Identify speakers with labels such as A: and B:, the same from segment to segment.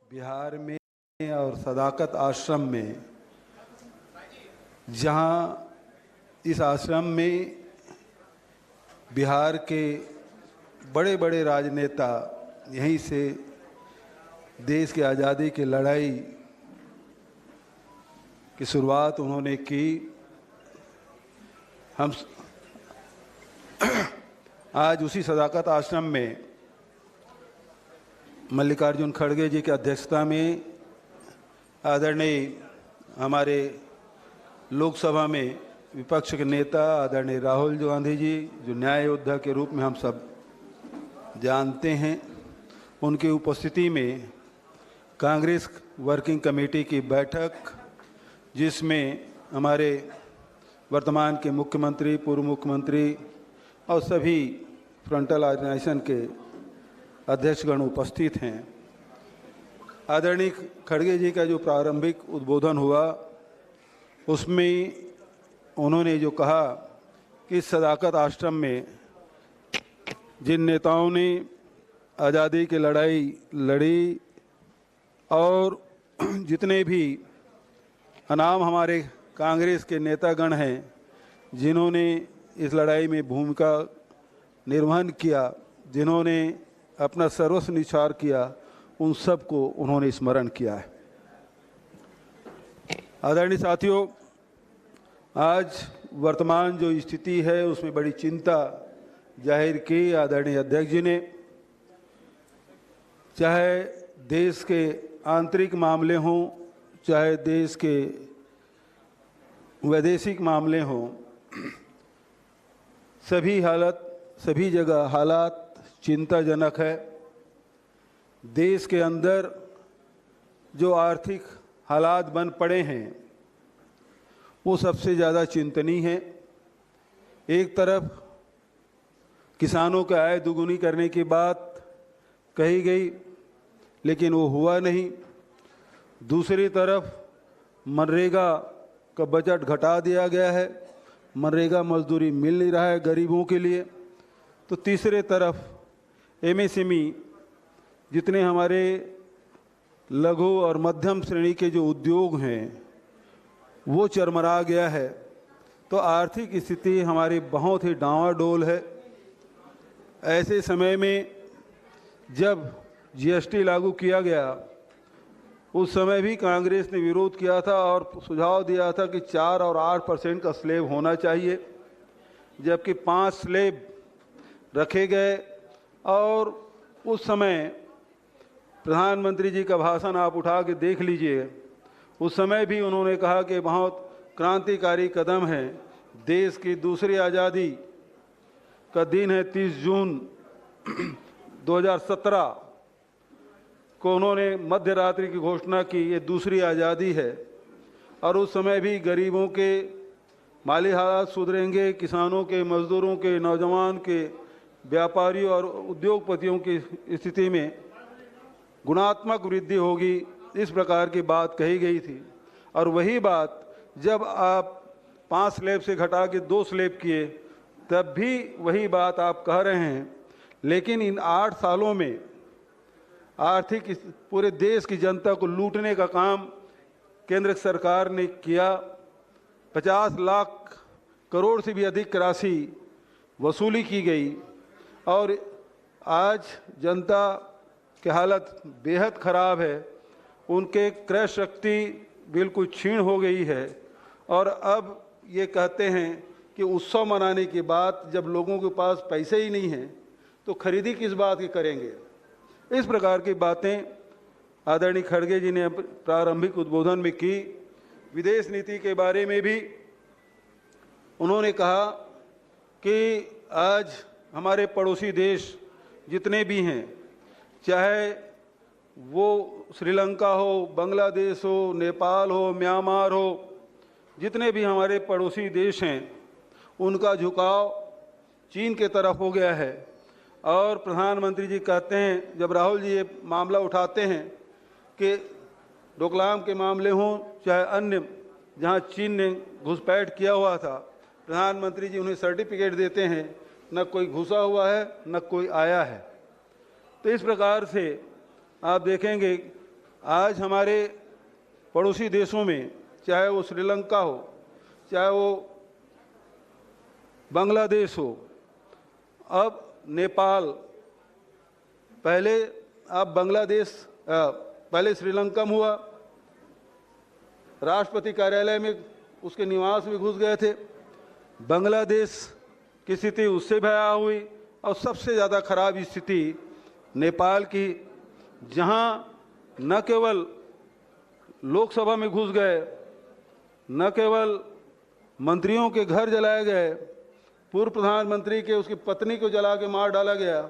A: बिहार में और सदाकत आश्रम में, जहां इस आश्रम में बिहार के बड़े बड़े राजनेता यहीं से देश की आज़ादी की लड़ाई की शुरुआत उन्होंने की। हम आज उसी सदाकत आश्रम में मल्लिकार्जुन खड़गे जी की अध्यक्षता में आदरणीय हमारे लोकसभा में विपक्ष के नेता आदरणीय राहुल गांधी जी, जो न्याय योद्धा के रूप में हम सब जानते हैं, उनकी उपस्थिति में कांग्रेस वर्किंग कमेटी की बैठक, जिसमें हमारे वर्तमान के मुख्यमंत्री, पूर्व मुख्यमंत्री और सभी फ्रंटल ऑर्गेनाइजेशन के अध्यक्षगण उपस्थित हैं। आदरणीय खड़गे जी का जो प्रारंभिक उद्बोधन हुआ, उसमें उन्होंने जो कहा कि सदाकत आश्रम में जिन नेताओं ने आज़ादी की लड़ाई लड़ी और जितने भी अनाम हमारे कांग्रेस के नेतागण हैं जिन्होंने इस लड़ाई में भूमिका निर्वहन किया, जिन्होंने अपना सर्वस्व निछावर किया, उन सबको उन्होंने स्मरण किया है। आदरणीय साथियों, आज वर्तमान जो स्थिति है उसमें बड़ी चिंता जाहिर की आदरणीय अध्यक्ष जी ने। चाहे देश के आंतरिक मामले हों, चाहे देश के वैदेशिक मामले हों, सभी जगह हालात चिंताजनक है। देश के अंदर जो आर्थिक हालात बन पड़े हैं वो सबसे ज़्यादा चिंतनीय है। एक तरफ किसानों की आय दुगुनी करने की बात कही गई, लेकिन वो हुआ नहीं। दूसरी तरफ मनरेगा का बजट घटा दिया गया है, मनरेगा मजदूरी मिल नहीं रहा है गरीबों के लिए। तो तीसरे तरफ एमएसएमई, जितने हमारे लघु और मध्यम श्रेणी के जो उद्योग हैं वो चरमरा गया है। तो आर्थिक स्थिति हमारी बहुत ही डांवाडोल है। ऐसे समय में जब जीएसटी लागू किया गया, उस समय भी कांग्रेस ने विरोध किया था और सुझाव दिया था कि 4 और 8% का स्लैब होना चाहिए, जबकि 5 स्लैब रखे गए। और उस समय प्रधानमंत्री जी का भाषण आप उठा के देख लीजिए, उस समय भी उन्होंने कहा कि बहुत क्रांतिकारी कदम है। देश की दूसरी आज़ादी का दिन है 30 जून 2017 को उन्होंने मध्य रात्रि की घोषणा की, ये दूसरी आज़ादी है। और उस समय भी गरीबों के माली हालात सुधरेंगे, किसानों के, मजदूरों के, नौजवान के, व्यापारियों और उद्योगपतियों की स्थिति में गुणात्मक वृद्धि होगी, इस प्रकार की बात कही गई थी। और वही बात जब आप 5 स्लैब से घटा के 2 स्लैब किए, तब भी वही बात आप कह रहे हैं। लेकिन इन 8 सालों में आर्थिक पूरे देश की जनता को लूटने का काम केंद्र सरकार ने किया। 50 लाख करोड़ से भी अधिक राशि वसूली की गई और आज जनता की हालत बेहद ख़राब है। उनके क्रय शक्ति बिल्कुल क्षीण हो गई है। और अब ये कहते हैं कि उत्सव मनाने के बाद जब लोगों के पास पैसे ही नहीं हैं तो खरीदी किस बात की करेंगे। इस प्रकार की बातें आदरणीय खड़गे जी ने प्रारंभिक उद्बोधन में की। विदेश नीति के बारे में भी उन्होंने कहा कि आज हमारे पड़ोसी देश जितने भी हैं, चाहे वो श्रीलंका हो, बांग्लादेश हो, नेपाल हो, म्यांमार हो, जितने भी हमारे पड़ोसी देश हैं, उनका झुकाव चीन के तरफ हो गया है। और प्रधानमंत्री जी कहते हैं, जब राहुल जी ये मामला उठाते हैं कि डोकलाम के मामले हों चाहे अन्य जहां चीन ने घुसपैठ किया हुआ था, प्रधानमंत्री जी उन्हें सर्टिफिकेट देते हैं, न कोई घुसा हुआ है न कोई आया है। तो इस प्रकार से आप देखेंगे आज हमारे पड़ोसी देशों में, चाहे वो श्रीलंका हो, चाहे वो बांग्लादेश हो, अब नेपाल, पहले अब बांग्लादेश, पहले श्रीलंका में हुआ, राष्ट्रपति कार्यालय में उसके निवास में घुस गए थे। बांग्लादेश की स्थिति उससे भयावह हुई और सबसे ज़्यादा खराब स्थिति नेपाल की, जहां न केवल लोकसभा में घुस गए, न केवल मंत्रियों के घर जलाए गए, पूर्व प्रधानमंत्री के उसकी पत्नी को जला के मार डाला गया,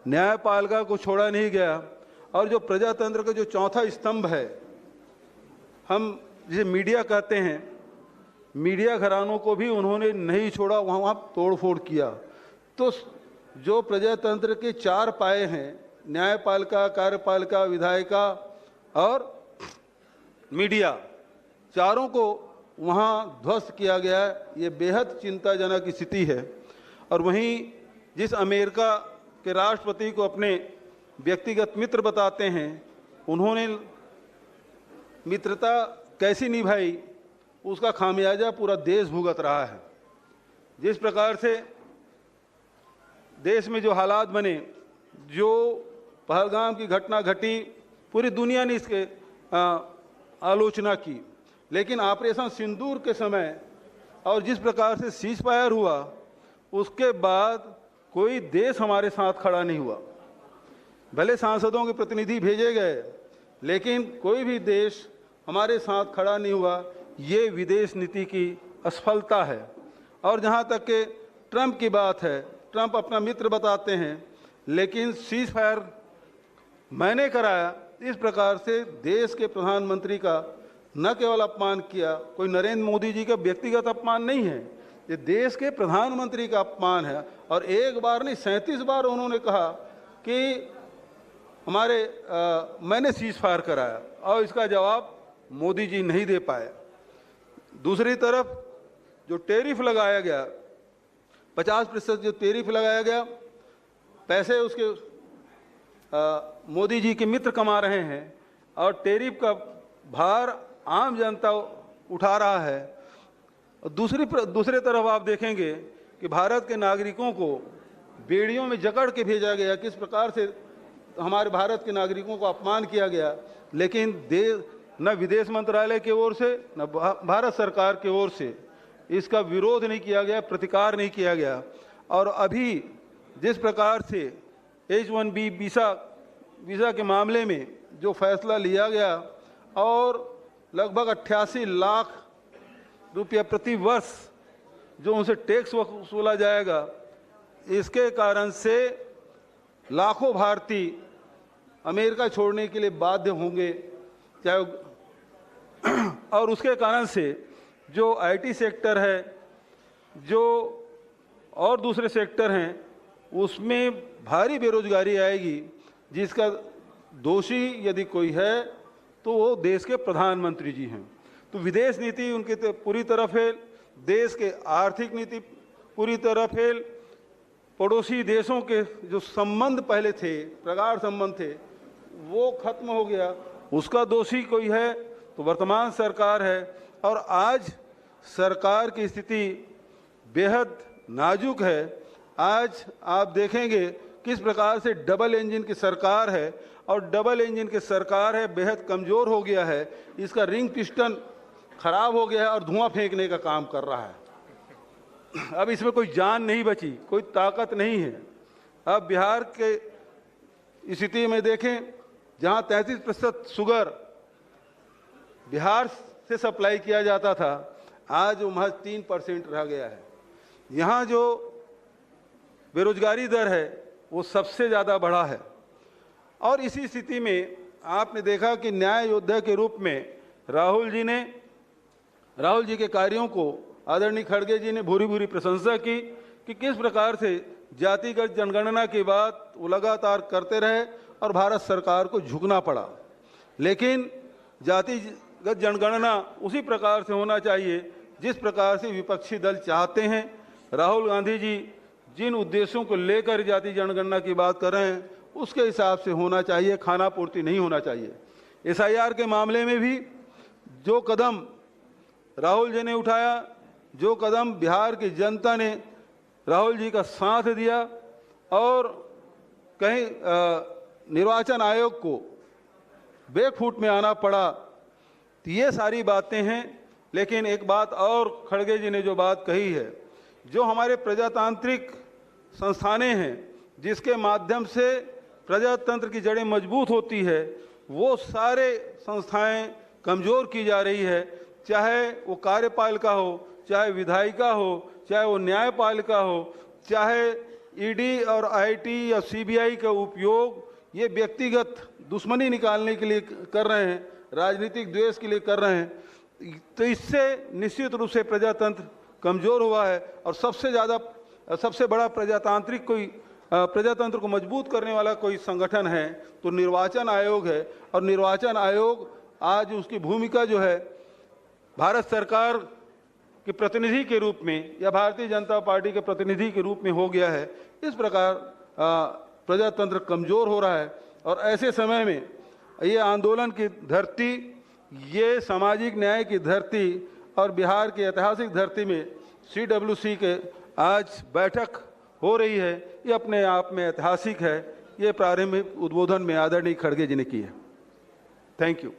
A: न्यायपालिका को छोड़ा नहीं गया, और जो प्रजातंत्र का जो चौथा स्तंभ है, हम जिसे मीडिया कहते हैं, मीडिया घरानों को भी उन्होंने नहीं छोड़ा, वहाँ तोड़फोड़ किया। तो जो प्रजातंत्र के चार पाए हैं, न्यायपालिका, कार्यपालिका, विधायिका और मीडिया, चारों को वहाँ ध्वस्त किया गया है। ये बेहद चिंताजनक स्थिति है। और वहीं जिस अमेरिका के राष्ट्रपति को अपने व्यक्तिगत मित्र बताते हैं, उन्होंने मित्रता कैसी निभाई, उसका खामियाजा पूरा देश भुगत रहा है। जिस प्रकार से देश में जो हालात बने, जो पहलगाम की घटना घटी, पूरी दुनिया ने इसके आलोचना की, लेकिन ऑपरेशन सिंदूर के समय और जिस प्रकार से सीज फायर हुआ, उसके बाद कोई देश हमारे साथ खड़ा नहीं हुआ। भले सांसदों के प्रतिनिधि भेजे गए, लेकिन कोई भी देश हमारे साथ खड़ा नहीं हुआ। ये विदेश नीति की असफलता है। और जहाँ तक कि ट्रंप की बात है, ट्रंप अपना मित्र बताते हैं, लेकिन सीज फायर मैंने कराया, इस प्रकार से देश के प्रधानमंत्री का न केवल अपमान किया, कोई नरेंद्र मोदी जी का व्यक्तिगत अपमान नहीं है, ये देश के प्रधानमंत्री का अपमान है। और एक बार नहीं 37 बार उन्होंने कहा कि मैंने सीज फायर कराया, और इसका जवाब मोदी जी नहीं दे पाए। दूसरी तरफ जो टैरिफ लगाया गया, 50% जो टैरिफ लगाया गया, पैसे उसके मोदी जी के मित्र कमा रहे हैं, और टैरिफ का भार आम जनता उठा रहा है। दूसरे तरफ आप देखेंगे कि भारत के नागरिकों को बेड़ियों में जकड़ के भेजा गया, किस प्रकार से हमारे भारत के नागरिकों को अपमान किया गया। लेकिन न विदेश मंत्रालय की ओर से, न भारत सरकार की ओर से इसका विरोध नहीं किया गया, प्रतिकार नहीं किया गया। और अभी जिस प्रकार से H1B वीज़ा के मामले में जो फैसला लिया गया, और लगभग 88 लाख रुपया प्रति वर्ष जो उनसे टैक्स वसूला जाएगा, इसके कारण से लाखों भारतीय अमेरिका छोड़ने के लिए बाध्य होंगे, चाहे और उसके कारण से जो IT सेक्टर है, जो और दूसरे सेक्टर हैं, उसमें भारी बेरोजगारी आएगी, जिसका दोषी यदि कोई है तो वो देश के प्रधानमंत्री जी हैं। तो विदेश नीति उनकी पूरी तरह फेल, देश के आर्थिक नीति पूरी तरह फेल, पड़ोसी देशों के जो संबंध पहले थे, प्रगाढ़ संबंध थे, वो खत्म हो गया। उसका दोषी कोई है तो वर्तमान सरकार है। और आज सरकार की स्थिति बेहद नाजुक है। आज आप देखेंगे किस प्रकार से डबल इंजन की सरकार है, और डबल इंजन की सरकार है, बेहद कमज़ोर हो गया है, इसका रिंग पिस्टन खराब हो गया है और धुआं फेंकने का काम कर रहा है। अब इसमें कोई जान नहीं बची, कोई ताकत नहीं है। अब बिहार के स्थिति में देखें, जहां 33% शुगर बिहार से सप्लाई किया जाता था, आज वो महज 3% रह गया है। यहाँ जो बेरोजगारी दर है वो सबसे ज़्यादा बढ़ा है। और इसी स्थिति में आपने देखा कि न्याय योद्धा के रूप में राहुल जी के कार्यों को आदरणीय खड़गे जी ने भूरी भूरी प्रशंसा की कि किस प्रकार से जातिगत जनगणना की बात वो लगातार करते रहे और भारत सरकार को झुकना पड़ा। लेकिन जातिगत जनगणना उसी प्रकार से होना चाहिए जिस प्रकार से विपक्षी दल चाहते हैं। राहुल गांधी जी जिन उद्देश्यों को लेकर जाति जनगणना की बात कर रहे हैं उसके हिसाब से होना चाहिए, खाना पूर्ति नहीं होना चाहिए। SIR के मामले में भी जो कदम राहुल जी ने उठाया, जो कदम बिहार की जनता ने राहुल जी का साथ दिया और कहीं निर्वाचन आयोग को बैकफुट में आना पड़ा, तो ये सारी बातें हैं। लेकिन एक बात और खड़गे जी ने जो बात कही है, जो हमारे प्रजातांत्रिक संस्थानें हैं जिसके माध्यम से प्रजातंत्र की जड़ें मजबूत होती है, वो सारे संस्थाएं कमज़ोर की जा रही है। चाहे वो कार्यपालिका हो, चाहे विधायिका हो, चाहे वो न्यायपालिका हो, चाहे ED और IT या CBI का उपयोग ये व्यक्तिगत दुश्मनी निकालने के लिए कर रहे हैं, राजनीतिक द्वेष के लिए कर रहे हैं, तो इससे निश्चित रूप से प्रजातंत्र कमज़ोर हुआ है। और सबसे बड़ा प्रजातंत्र को मजबूत करने वाला कोई संगठन है तो निर्वाचन आयोग है। और निर्वाचन आयोग आज उसकी भूमिका जो है भारत सरकार के प्रतिनिधि के रूप में या भारतीय जनता पार्टी के प्रतिनिधि के रूप में हो गया है। इस प्रकार प्रजातंत्र कमज़ोर हो रहा है और ऐसे समय में ये आंदोलन की धरती, ये सामाजिक न्याय की धरती और बिहार की ऐतिहासिक धरती में CWC के आज बैठक हो रही है, ये अपने आप में ऐतिहासिक है। ये प्रारंभिक उद्बोधन में आदरणीय खड़गे जी ने की है। Thank you.